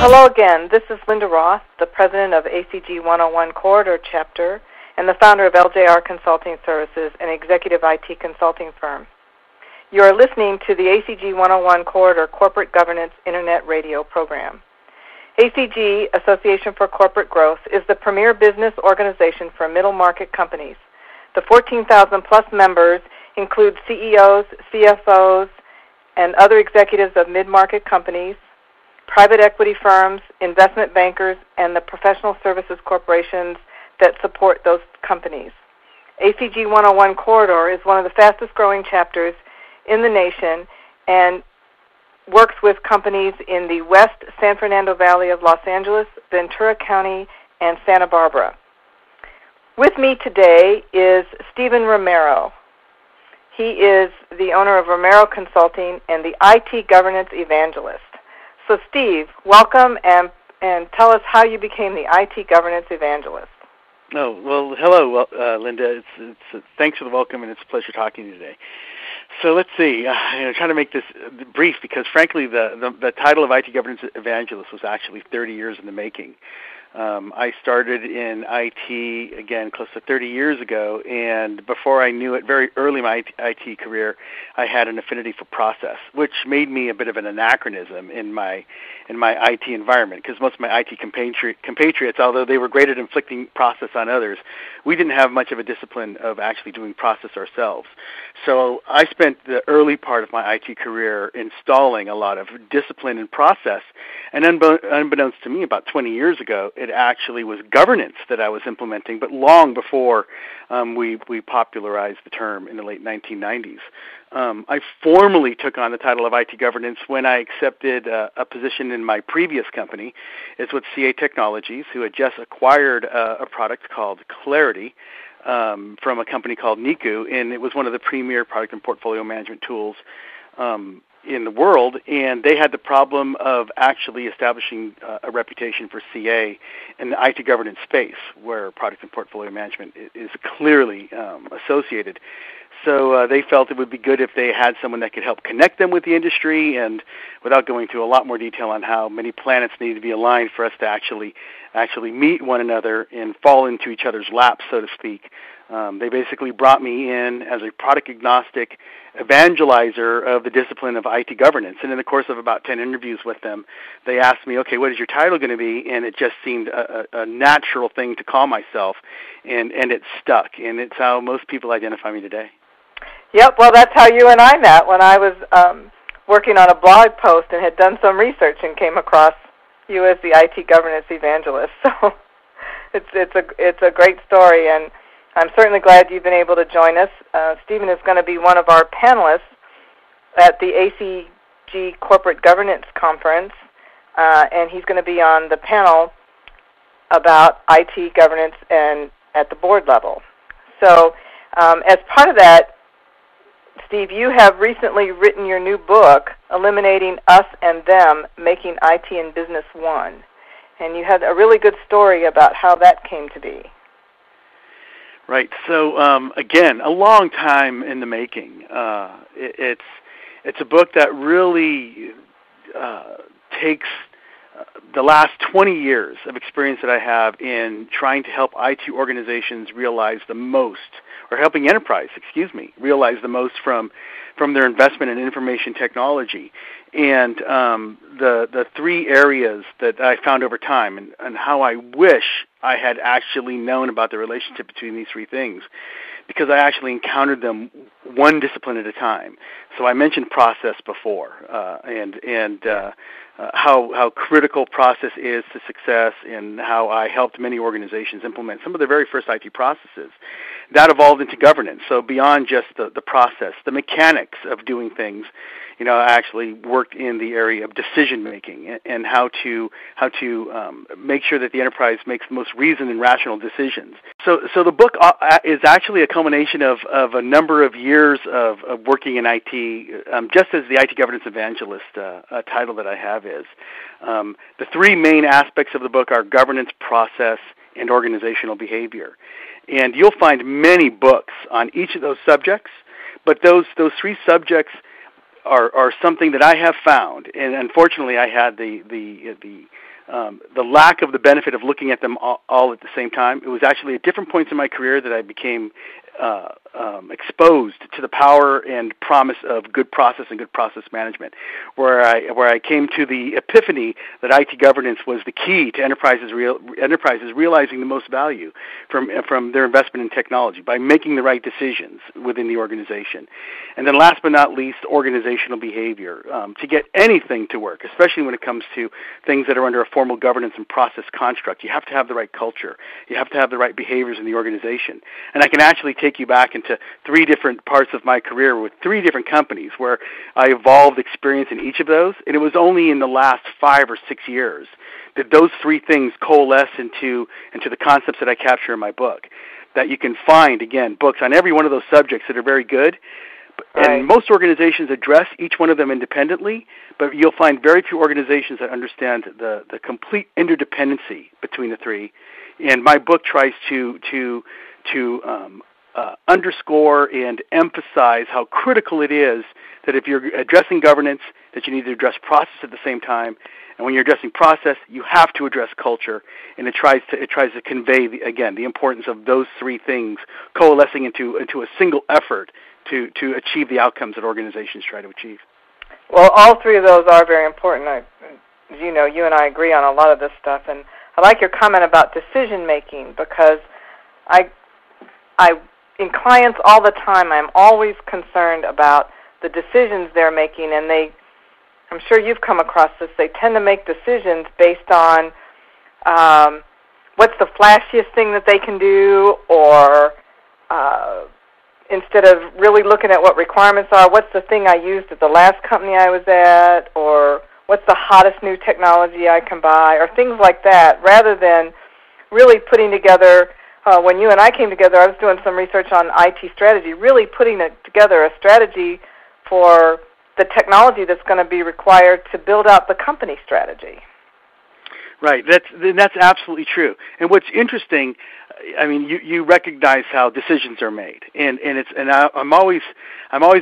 Hello again. This is Linda Roth, the president of ACG 101 Corridor Chapter and the founder of LJR Consulting Services, an executive IT consulting firm. You are listening to the ACG 101 Corridor Corporate Governance Internet Radio program. ACG, Association for Corporate Growth, is the premier business organization for middle market companies. The 14,000 plus members include CEOs, CFOs, and other executives of mid-market companies, private equity firms, investment bankers, and the professional services corporations that support those companies. ACG 101 Corridor is one of the fastest growing chapters in the nation and works with companies in the West San Fernando Valley of Los Angeles, Ventura County, and Santa Barbara. With me today is Stephen Romero. He is the owner of Romero Consulting and the IT Governance Evangelist. So, Steve, welcome, and tell us how you became the IT Governance Evangelist. Oh, well, hello, Linda. Thanks for the welcome, and it's a pleasure talking to you today. So let's see. Trying to make this brief because, frankly, the title of IT Governance Evangelist was actually 30 years in the making. I started in IT, again, close to 30 years ago, and before I knew it, very early in my IT career, I had an affinity for process, which made me a bit of an anachronism in my IT environment, because most of my IT compatriots, although they were great at inflicting process on others, we didn't have much of a discipline of actually doing process ourselves. So I spent the early part of my IT career installing a lot of discipline and process, and unbeknownst to me, about 20 years ago, it actually was governance that I was implementing, but long before we popularized the term in the late 1990s. I formally took on the title of IT governance when I accepted a position in my previous company. It's with CA Technologies, who had just acquired a product called Clarity from a company called Niku, and it was one of the premier product and portfolio management tools in the world, and they had the problem of actually establishing a reputation for CA in the IT governance space, where product and portfolio management is clearly associated. So they felt it would be good if they had someone that could help connect them with the industry, and without going into a lot more detail on how many planets need to be aligned for us to actually meet one another and fall into each other's laps, so to speak, they basically brought me in as a product agnostic evangelizer of the discipline of IT governance. And in the course of about 10 interviews with them, they asked me, okay, what is your title going to be? And it just seemed a natural thing to call myself, and it stuck. And it's how most people identify me today. Yep, well, that's how you and I met when I was working on a blog post and had done some research and came across you as the IT Governance Evangelist. So it's a great story, and I'm certainly glad you've been able to join us. Stephen is going to be one of our panelists at the ACG Corporate Governance Conference, and he's going to be on the panel about IT governance and at the board level. So as part of that, Steve, you have recently written your new book, Eliminating Us and Them, Making IT and Business One. And you had a really good story about how that came to be. Right. So, again, a long time in the making. It's a book that really takes the last 20 years of experience that I have in trying to help IT organizations realize the most, or helping enterprise, realize the most from their investment in information technology. And the three areas that I found over time, and how I wish I had actually known about the relationship between these three things, because I actually encountered them one discipline at a time. So I mentioned process before, and how critical process is to success, and how I helped many organizations implement some of their very first IT processes. That evolved into governance. So beyond just the process, the mechanics of doing things, I actually worked in the area of decision making and how to make sure that the enterprise makes the most reasoned and rational decisions. So the book is actually a culmination of a number of years of working in IT, just as the IT Governance Evangelist title that I have is. The three main aspects of the book are governance, process, and organizational behavior. And you'll find many books on each of those subjects, but those three subjects are something that I have found, and unfortunately I had the the lack of the benefit of looking at them all at the same time. It was actually at different points in my career that I became exposed to the power and promise of good process and good process management, where I came to the epiphany that IT governance was the key to enterprises realizing the most value from their investment in technology by making the right decisions within the organization. And then last but not least, organizational behavior. To get anything to work, especially when it comes to things that are under a formal governance and process construct, you have to have the right culture. You have to have the right behaviors in the organization. And I can actually take you back into 3 different parts of my career with 3 different companies where I evolved experience in each of those, and it was only in the last 5 or 6 years that those 3 things coalesce into the concepts that I capture in my book. That you can find, again, books on every one of those subjects that are very good, and most organizations address each one of them independently, but you'll find very few organizations that understand the complete interdependency between the 3. And my book tries to underscore and emphasize how critical it is that if you're addressing governance, that you need to address process at the same time. And when you're addressing process, you have to address culture. And it tries to convey the importance of those 3 things coalescing into a single effort to achieve the outcomes that organizations try to achieve. Well, all 3 of those are very important. You know, you and I agree on a lot of this stuff, and I like your comment about decision making, because in clients all the time, I'm always concerned about the decisions they're making, and I'm sure you've come across this, they tend to make decisions based on what's the flashiest thing that they can do, or instead of really looking at what requirements are, what's the thing I used at the last company I was at, or what's the hottest new technology I can buy, or things like that, rather than really putting together. When you and I came together, I was doing some research on IT strategy, really putting together a strategy for the technology that's going to be required to build out the company strategy. Right, that's absolutely true. And what's interesting, I mean, you recognize how decisions are made, and I'm always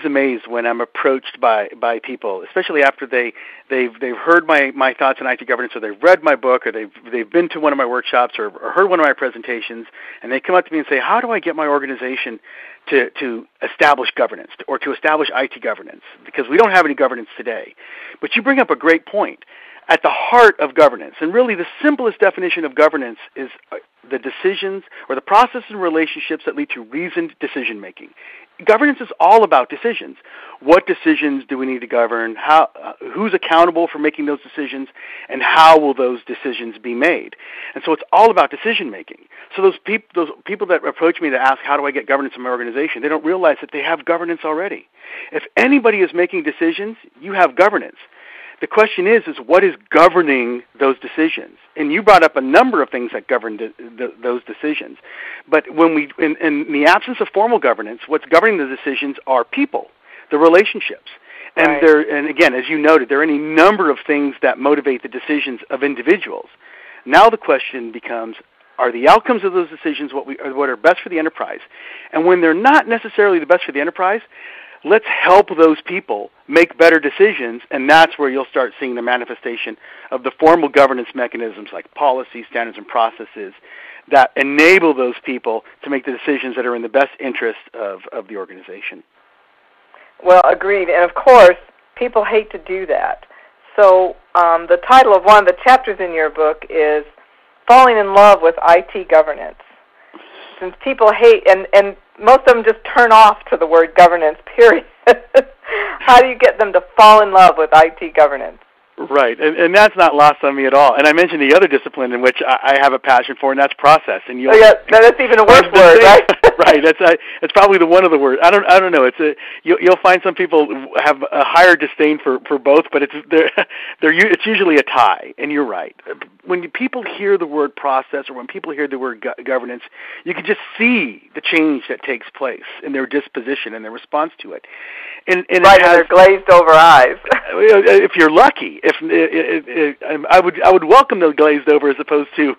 amazed when I'm approached by people, especially after they've heard my thoughts on IT governance, or they've read my book, or they've been to one of my workshops, or heard one of my presentations, and they come up to me and say, "How do I get my organization to establish governance, or to establish IT governance? Because we don't have any governance today." But you bring up a great point. At the heart of governance, and really the simplest definition of governance, is the decisions or the process and relationships that lead to reasoned decision-making. Governance is all about decisions. What decisions do we need to govern? Who's accountable for making those decisions? And how will those decisions be made? And so it's all about decision-making. So those people that approach me to ask, how do I get governance in my organization, they don't realize that they have governance already. If anybody is making decisions, you have governance. The question is what is governing those decisions? And you brought up a number of things that govern those decisions. But when in the absence of formal governance, what's governing the decisions are people, the relationships. And right. And again, as you noted, there are any number of things that motivate the decisions of individuals. Now the question becomes, are the outcomes of those decisions what are best for the enterprise? And when they're not necessarily the best for the enterprise, let's help those people make better decisions, and that's where you'll start seeing the manifestation of the formal governance mechanisms like policies, standards, and processes that enable those people to make the decisions that are in the best interest of the organization. Well, agreed. And, of course, people hate to do that. So the title of one of the chapters in your book is Falling in Love with IT Governance. Since people hate, and most of them just turn off to the word governance, period. How do you get them to fall in love with IT governance? Right, and that's not lost on me at all. And I mentioned the other discipline in which I have a passion for, and that's process. And that's even a worse word, right? Right. That's probably the one of the words. I don't know. You'll find some people have a higher disdain for both, but it's usually a tie. And you're right. When people hear the word process, or when people hear the word governance, you can just see the change that takes place in their disposition and their response to it. And right, and their glazed over eyes. If you're lucky, I would welcome the glazed over as opposed to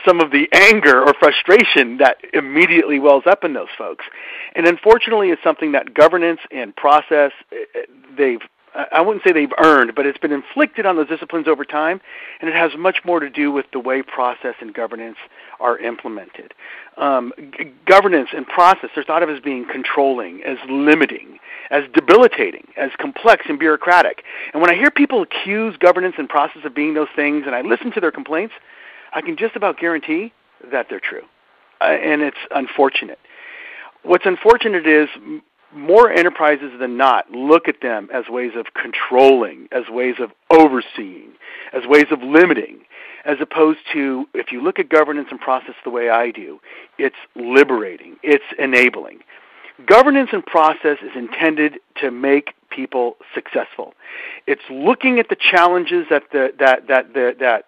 some of the anger or frustration that immediately wells up in those folks. And unfortunately, it's something that governance and process, they've I wouldn't say they've earned, but it's been inflicted on those disciplines over time, and it has much more to do with the way process and governance are implemented. Governance and process are thought of as being controlling, as limiting, as debilitating, as complex and bureaucratic. And when I hear people accuse governance and process of being those things, and I listen to their complaints, I can just about guarantee that they're true. And it's unfortunate. What's unfortunate is more enterprises than not look at them as ways of controlling, as ways of overseeing, as ways of limiting, as opposed to, if you look at governance and process the way I do, it's liberating, it's enabling. Governance and process is intended to make people successful. It's looking at the challenges that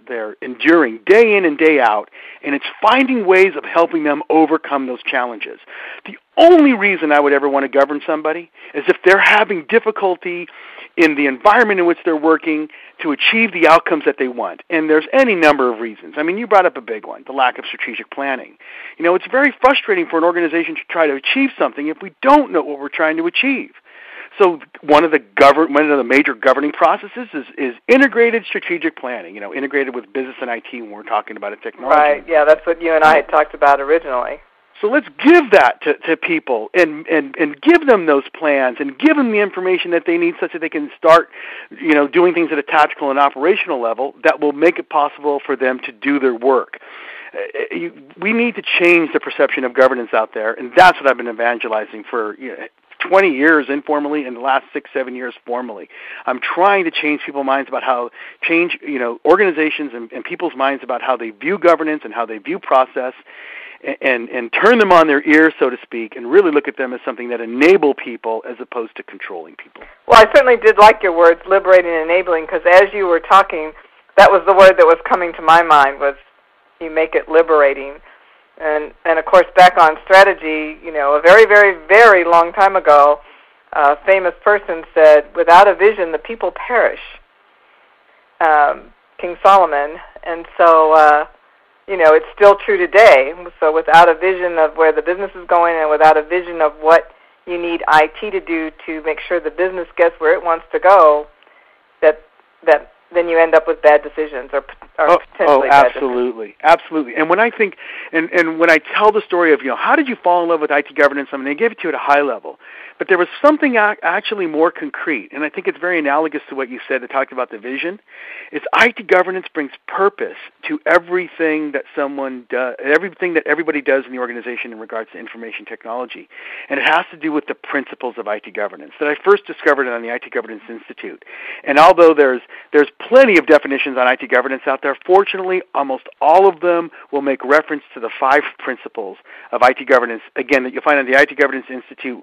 they're enduring day in and day out, and it's finding ways of helping them overcome those challenges. The only reason I would ever want to govern somebody is if they're having difficulty in the environment in which they're working to achieve the outcomes that they want. And there's any number of reasons. I mean, you brought up a big one, the lack of strategic planning. You know, it's very frustrating for an organization to try to achieve something if we don't know what we're trying to achieve. So one of the major governing processes is integrated strategic planning, you know, integrated with business and IT when we're talking about a technology. Right, yeah, that's what you and I had talked about originally. So let's give that to people and give them those plans and give them the information that they need such that they can start, you know, doing things at a tactical and operational level that will make it possible for them to do their work. We need to change the perception of governance out there, and that's what I've been evangelizing for 20 years informally and the last 6-7 years formally. I'm trying to change people's minds about organizations and people's minds about how they view governance and how they view process, and turn them on their ears, so to speak, and really look at them as something that enable people as opposed to controlling people. Well, I certainly did like your words, liberating and enabling, because as you were talking, that was the word that was coming to my mind, was you make it liberating. And of course, back on strategy, you know, a very, very, very long time ago, a famous person said, without a vision, the people perish. King Solomon. And so, you know, it's still true today. So without a vision of where the business is going and without a vision of what you need IT to do to make sure the business gets where it wants to go, that then you end up with bad decisions or potentially bad decisions. Absolutely. And when I think, and when I tell the story of, you know, how did you fall in love with IT governance? I mean, they gave it to you at a high level, but there was something actually more concrete, and I think it's very analogous to what you said that talked about the vision. It's IT governance brings purpose to everything that someone does, everything that everybody does in the organization in regards to information technology, and it has to do with the principles of IT governance that I first discovered on the IT Governance Institute. And although there's plenty of definitions on IT governance out there, fortunately, almost all of them will make reference to the 5 principles of IT governance, again, that you'll find on the IT Governance Institute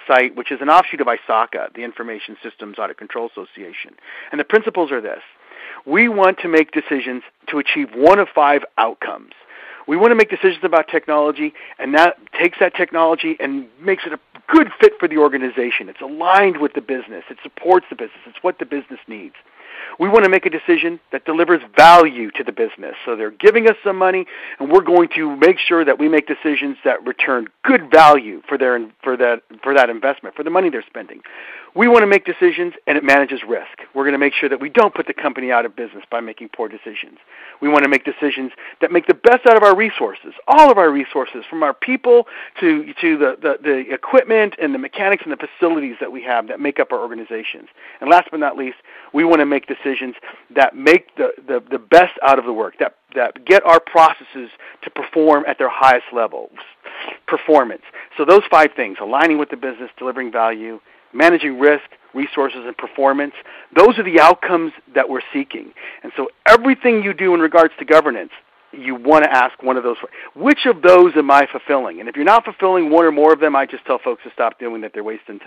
site, which is an offshoot of ISACA, the Information Systems Audit Control Association. And the principles are this. We want to make decisions to achieve one of 5 outcomes. We want to make decisions about technology, and that takes that technology and makes it a good fit for the organization. It's aligned with the business. It supports the business. It's what the business needs. We want to make a decision that delivers value to the business. So they're giving us some money, and we're going to make sure that we make decisions that return good value for that investment, for the money they're spending. We want to make decisions, and it manages risk. We're going to make sure that we don't put the company out of business by making poor decisions. We want to make decisions that make the best out of our resources, all of our resources, from our people to the equipment and the mechanics and the facilities that we have that make up our organizations. And last but not least, we want to make decisions that make the best out of the work, that get our processes to perform at their highest level, performance. So those 5 things, aligning with the business, delivering value, managing risk, resources, and performance, those are the outcomes that we're seeking. And so everything you do in regards to governance, you want to ask one of those, which of those am I fulfilling? And if you're not fulfilling one or more of them, I just tell folks to stop doing that. They're wasting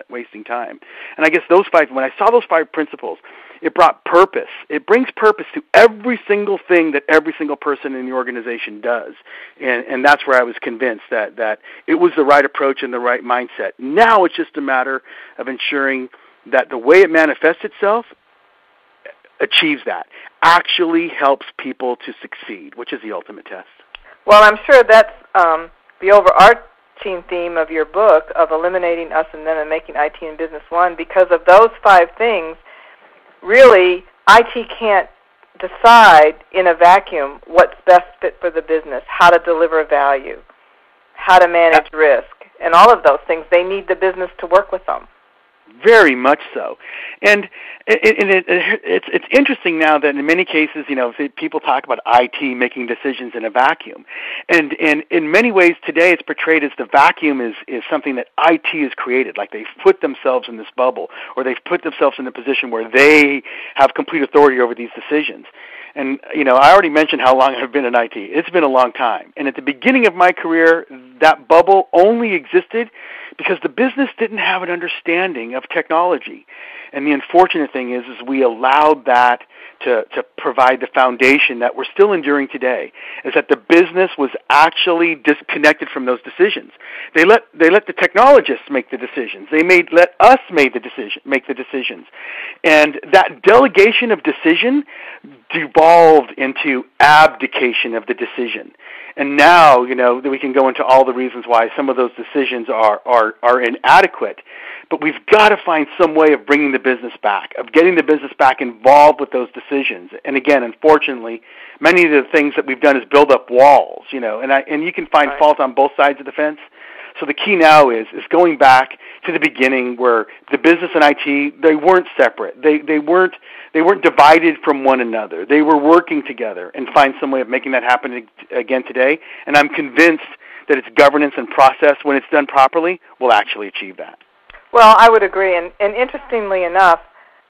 time. And I guess those 5, when I saw those 5 principles, it brought purpose. It brings purpose to every single thing that every single person in the organization does. And that's where I was convinced that it was the right approach and the right mindset. Now it's just a matter of ensuring that the way it manifests itself achieves that, actually helps people to succeed, which is the ultimate test. Well, I'm sure that's the overarching theme of your book of eliminating us and them and making IT and business one. Because of those 5 things, really, IT can't decide in a vacuum what's best fit for the business, how to deliver value, how to manage risk, and all of those things. They need the business to work with them. Very much so, and it's interesting now that in many cases, people talk about IT making decisions in a vacuum, and in many ways today it's portrayed as the vacuum is something that IT has created, like they've put themselves in this bubble, or they've put themselves in a position where they have complete authority over these decisions. And, I already mentioned how long I've been in IT. It's been a long time. And at the beginning of my career, that bubble only existed because the business didn't have an understanding of technology. And the unfortunate thing is we allowed that to provide the foundation that we're still enduring today, is that the business was actually disconnected from those decisions. They let the technologists make the decisions. They let us make the decisions. And that delegation of decision devolved into abdication of the decision. And now, that we can go into all the reasons why some of those decisions are inadequate. But we've got to find some way of bringing the business back, of getting the business back involved with those decisions. And again, unfortunately, many of the things that we've done is build up walls, and you can find fault on both sides of the fence. So the key now is going back to the beginning where the business and IT, they weren't separate. They weren't divided from one another. They were working together, and find some way of making that happen again today. And I'm convinced that its governance and process, when it's done properly, will actually achieve that. Well, I would agree. And interestingly enough,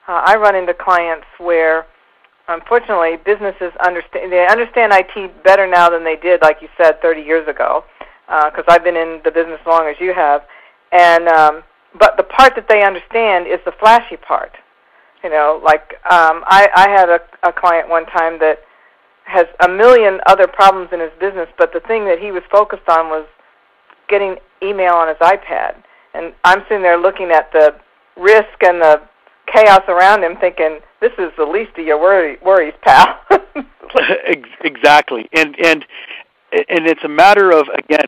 I run into clients where, unfortunately, businesses understand IT better now than they did, like you said, 30 years ago, because I've been in the business as long as you have. And but the part that they understand is the flashy part. I had a client one time that has a million other problems in his business, but the thing that he was focused on was getting email on his iPad. And I'm sitting there looking at the risk and the chaos around him thinking, this is the least of your worries, pal. Exactly. And it's a matter of, again,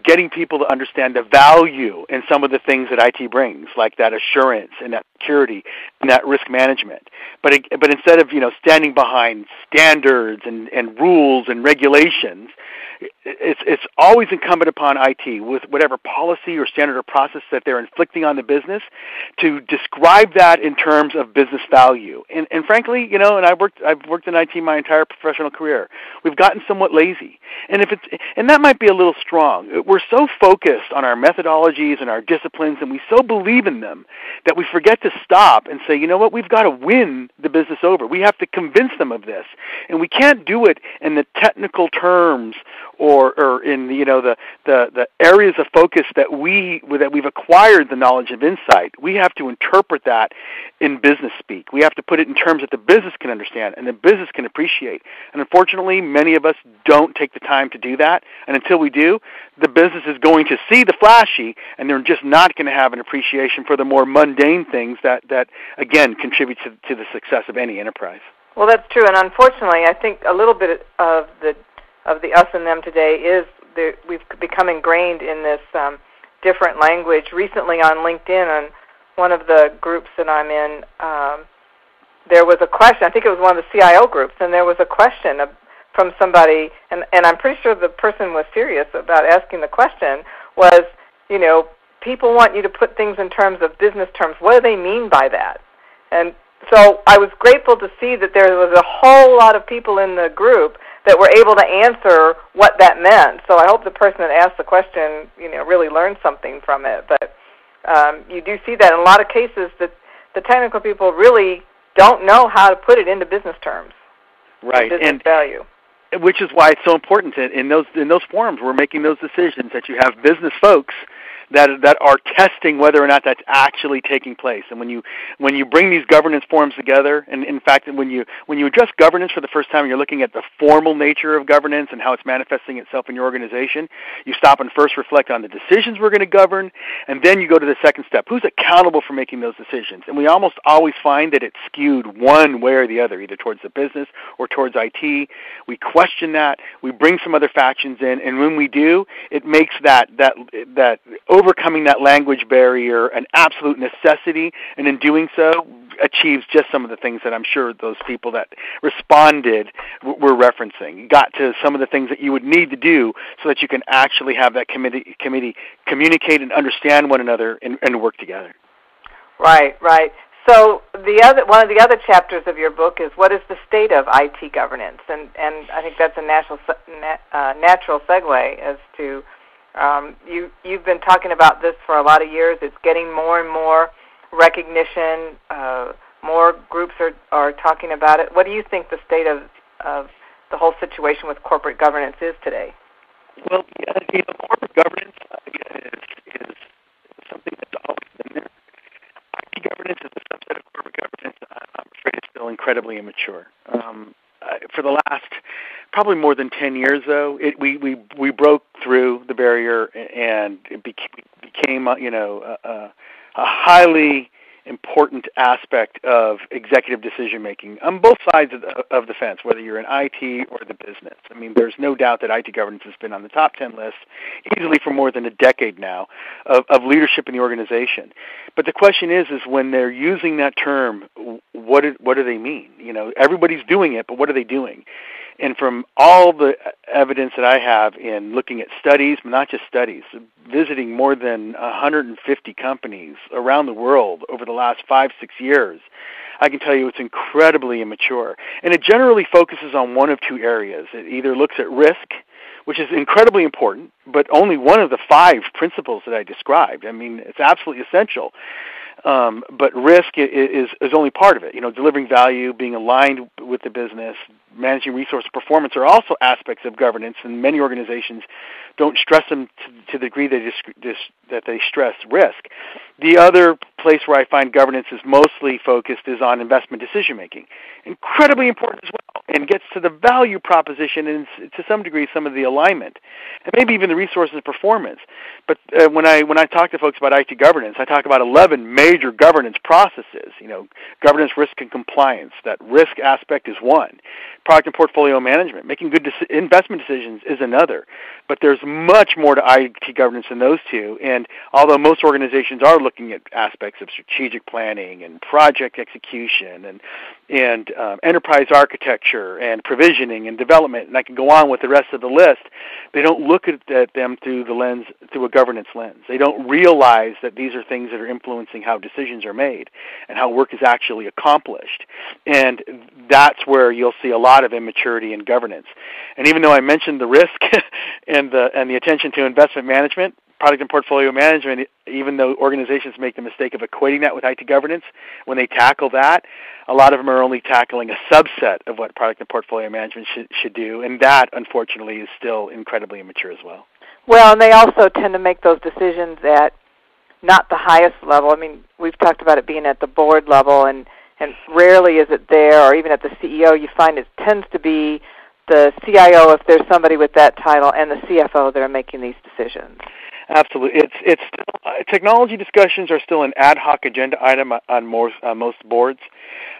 getting people to understand the value in some of the things that IT brings, like that assurance and that security and that risk management. But instead of standing behind standards and rules and regulations, it's always incumbent upon IT, with whatever policy or standard or process that they're inflicting on the business, to describe that in terms of business value. And frankly, and I've worked in IT my entire professional career. We've gotten somewhat lazy, and that might be a little strong. We're so focused on our methodologies and our disciplines, and we so believe in them that we forget to stop and say, you know what, we've got to win the business over. We have to convince them of this, and we can't do it in the technical terms or in the areas of focus that we've acquired the knowledge of insight. We have to interpret that in business speak. We have to put it in terms that the business can understand and the business can appreciate. And unfortunately, many of us don't take the time to do that. And until we do, the business is going to see the flashy, and they're just not going to have an appreciation for the more mundane things that again, contribute to the success of any enterprise. Well, that's true. And unfortunately, I think a little bit of the us and them today is we've become ingrained in this different language. Recently on LinkedIn, on one of the groups that I'm in, there was a question. I think it was one of the CIO groups, and there was a question from somebody, and I'm pretty sure the person was serious about asking the question, was, people want you to put things in terms of business terms. What do they mean by that? And so I was grateful to see that there was a whole lot of people in the group that were able to answer what that meant. So I hope the person that asked the question, really learned something from it. But you do see that in a lot of cases that the technical people really don't know how to put it into business terms. Right. Business value. Which is why it's so important in those forums we're making those decisions, that you have business folks that are testing whether or not that's actually taking place. And when you bring these governance forums together, and in fact, when you address governance for the first time, you're looking at the formal nature of governance and how it's manifesting itself in your organization. You stop and first reflect on the decisions we're going to govern, and then you go to the second step: who's accountable for making those decisions? And we almost always find that it's skewed one way or the other, either towards the business or towards IT. We question that. We bring some other factions in, and when we do, it makes that overcoming that language barrier an absolute necessity, and in doing so, achieves just some of the things that I'm sure those people that responded were referencing. Got to some of the things that you would need to do so that you can actually have that committee communicate and understand one another and work together. Right. So one of the other chapters of your book is what is the state of IT governance, and I think that's a natural segue as to you've been talking about this for a lot of years. It's getting more and more recognition. More groups are talking about it. What do you think the state of the whole situation with corporate governance is today? Well, corporate governance is something that's always been there. IT governance is a subset of corporate governance. I'm afraid it's still incredibly immature. For the last probably more than 10 years, though, we broke through the barrier, and it became a highly important aspect of executive decision-making on both sides of the fence, whether you're in IT or the business. I mean, there's no doubt that IT governance has been on the top 10 list easily for more than a decade now of leadership in the organization. But the question is when they're using that term, what do they mean? Everybody's doing it, but what are they doing? And from all the evidence that I have in looking at studies, but not just studies, visiting more than 150 companies around the world over the last 5-6 years, I can tell you it's incredibly immature. And it generally focuses on one of two areas. It either looks at risk, which is incredibly important, but only one of the 5 principles that I described. I mean, it's absolutely essential. But risk is only part of it. Delivering value, being aligned with the business, managing resource performance are also aspects of governance, and many organizations don't stress them to the degree that they stress risk. The other place where I find governance is mostly focused is on investment decision-making. Incredibly important as well, and gets to the value proposition and to some degree some of the alignment, and maybe even the resources of performance. But when I talk to folks about IT governance, I talk about 11 major governance processes. Governance, risk, and compliance. That risk aspect is one. Product and portfolio management, making good investment decisions is another. But there's much more to IT governance than those two. And although most organizations are looking at aspects of strategic planning and project execution and enterprise architecture and provisioning and development, and I can go on with the rest of the list, they don't look at them through a governance lens. They don't realize that these are things that are influencing how decisions are made and how work is actually accomplished. And that's where you'll see a lot of immaturity in governance. And even though I mentioned the risk and the attention to investment management, product and portfolio management, even though organizations make the mistake of equating that with IT governance, when they tackle that, a lot of them are only tackling a subset of what product and portfolio management should do, and that, unfortunately, is still incredibly immature as well. Well, and they also tend to make those decisions at not the highest level. I mean, we've talked about it being at the board level, and rarely is it there, or even at the CEO. You find it tends to be the CIO, if there's somebody with that title, and the CFO that are making these decisions. Absolutely. It's technology discussions are still an ad hoc agenda item on most boards.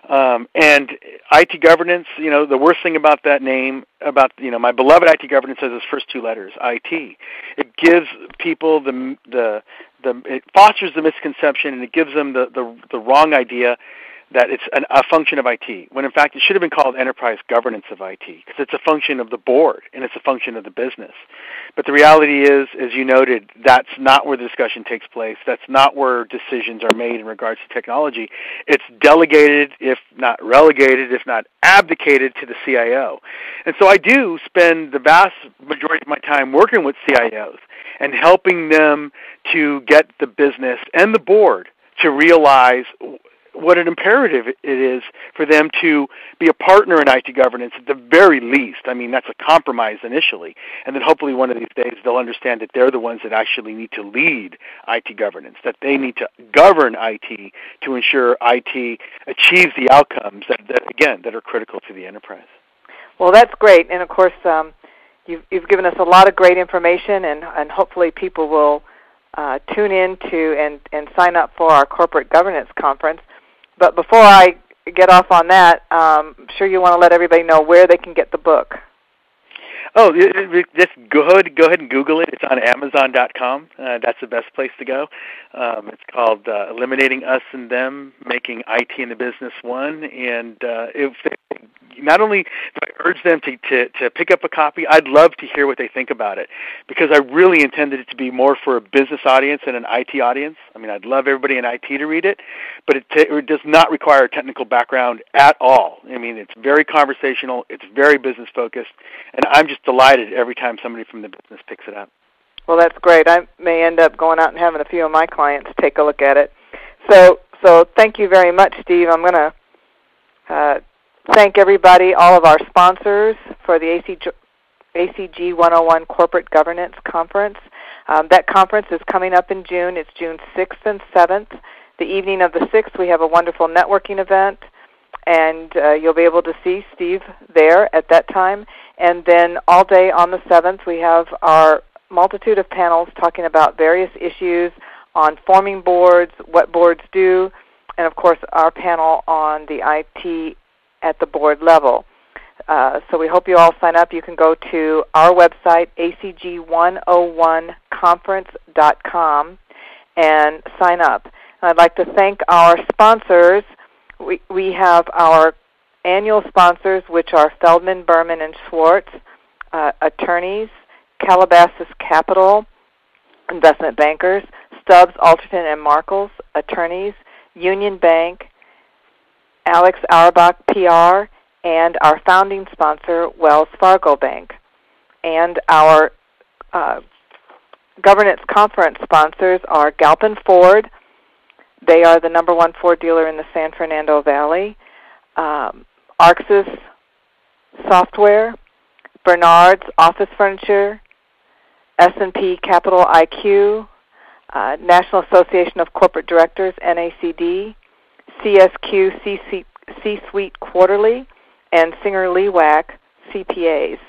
And IT governance, the worst thing about that name, my beloved IT governance has its first 2 letters, IT. It gives people it fosters the misconception, and it gives them the wrong idea that it's a function of IT, when in fact it should have been called enterprise governance of IT, because it's a function of the board and it's a function of the business. But the reality is, as you noted, that's not where the discussion takes place. That's not where decisions are made in regards to technology. It's delegated, if not relegated, if not abdicated, to the CIO. And so I do spend the vast majority of my time working with CIOs and helping them to get the business and the board to realize what an imperative it is for them to be a partner in IT governance at the very least. I mean, that's a compromise initially, and then hopefully one of these days they'll understand that they're the ones that actually need to lead IT governance, that they need to govern IT to ensure IT achieves the outcomes that are critical to the enterprise. Well, that's great, and of course, you've given us a lot of great information, and hopefully people will tune in to and sign up for our corporate governance conference. But before I get off on that, I'm sure you want to let everybody know where they can get the book. Oh, just go ahead and Google it. It's on Amazon.com. That's the best place to go. It's called Eliminating Us and Them, Making IT and the Business One. And not only do I urge them to pick up a copy, I'd love to hear what they think about it, because I really intended it to be more for a business audience than an IT audience. I mean, I'd love everybody in IT to read it, but it does not require a technical background at all. I mean, it's very conversational, it's very business-focused, and I'm just delighted every time somebody from the business picks it up. Well, that's great. I may end up going out and having a few of my clients take a look at it. So thank you very much, Steve. I'm going to thank everybody, all of our sponsors for the ACG 101 Corporate Governance Conference. That conference is coming up in June. It's June 6th and 7th. The evening of the 6th, we have a wonderful networking event, and you'll be able to see Steve there at that time. And then all day on the 7th, we have our multitude of panels talking about various issues on forming boards, what boards do, and of course our panel on the IT at the board level. So we hope you all sign up. You can go to our website, acg101conference.com, and sign up. And I'd like to thank our sponsors. We have our annual sponsors, which are Feldman, Berman, and Schwartz, attorneys, Calabasas Capital, investment bankers, Stubbs, Alderton, and Markles, attorneys, Union Bank, Alex Auerbach, PR, and our founding sponsor, Wells Fargo Bank. And our governance conference sponsors are Galpin Ford. They are the #1 Ford dealer in the San Fernando Valley. Arxis Software, Bernard's Office Furniture, S&P Capital IQ, National Association of Corporate Directors, NACD, CSQ C-Suite Quarterly, and Singer Lewack CPAs.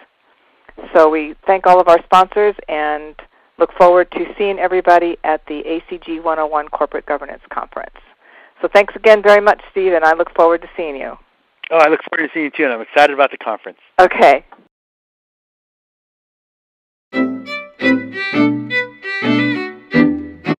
So we thank all of our sponsors and look forward to seeing everybody at the ACG 101 Corporate Governance Conference. So thanks again very much, Steve, and I look forward to seeing you. Oh, I look forward to seeing you too, and I'm excited about the conference. Okay.